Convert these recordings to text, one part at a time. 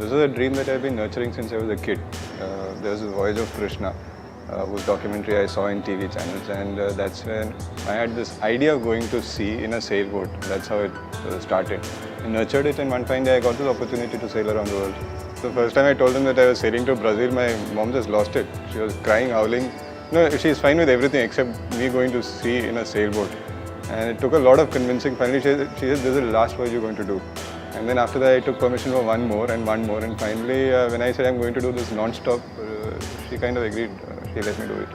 This is a dream that I've been nurturing since I was a kid. There was a Voyage of Krishna, whose documentary I saw in TV channels, and that's when I had this idea of going to sea in a sailboat. That's how it started. I nurtured it, and one fine day I got this opportunity to sail around the world. The first time I told them that I was sailing to Brazil, my mom just lost it. She was crying, howling. No, she's fine with everything except me going to sea in a sailboat. And it took a lot of convincing. Finally, she said, this is the last voyage you're going to do. And then after that, I took permission for one more. And finally, when I said I'm going to do this non-stop, she kind of agreed. She let me do it.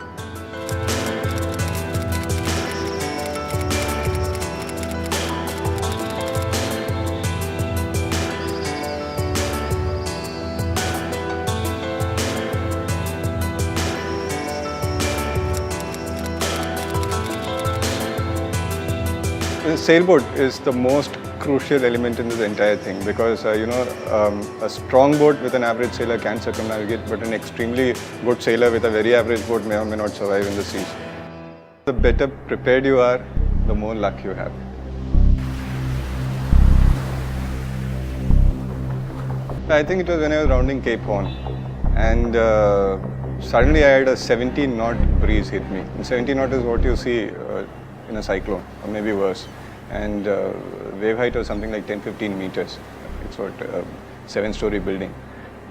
The sailboat is the most crucial element in this entire thing because a strong boat with an average sailor can circumnavigate, but an extremely good sailor with a very average boat may or may not survive in the seas. The better prepared you are, the more luck you have. I think it was when I was rounding Cape Horn, and suddenly I had a 70-knot breeze hit me. And 70 knot is what you see in a cyclone, or maybe worse. And wave height was something like 10-15 meters. It's what, 7-story building.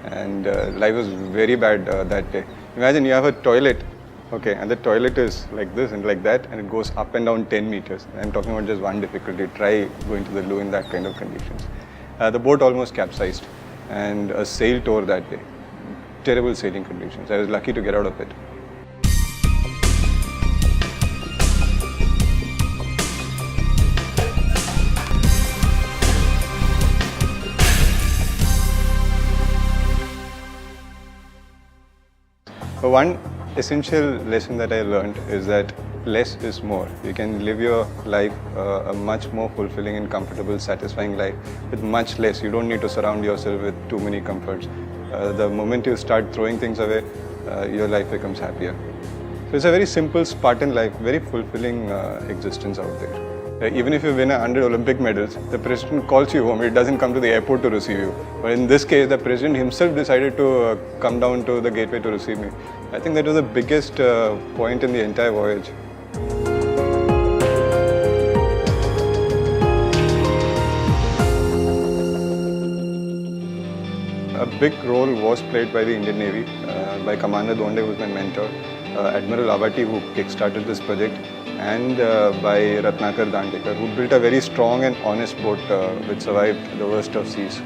And life was very bad that day. Imagine you have a toilet, okay, and the toilet is like this and like that, and it goes up and down 10 meters. I'm talking about just one difficulty. Try going to the loo in that kind of conditions. The boat almost capsized, and a sail tore that day. Terrible sailing conditions. I was lucky to get out of it. One essential lesson that I learned is that less is more. You can live your life a much more fulfilling and comfortable, satisfying life with much less. You don't need to surround yourself with too many comforts. The moment you start throwing things away, your life becomes happier. So it's a very simple, Spartan life, very fulfilling existence out there. Even if you win 100 Olympic medals, the president calls you home. It doesn't come to the airport to receive you. But in this case, the president himself decided to come down to the gateway to receive me. I think that was the biggest point in the entire voyage. A big role was played by the Indian Navy, by Commander Donde, who was my mentor, Admiral Avati, who kick-started this project, and by Ratnakar Dandekar, who built a very strong and honest boat which survived the worst of seas.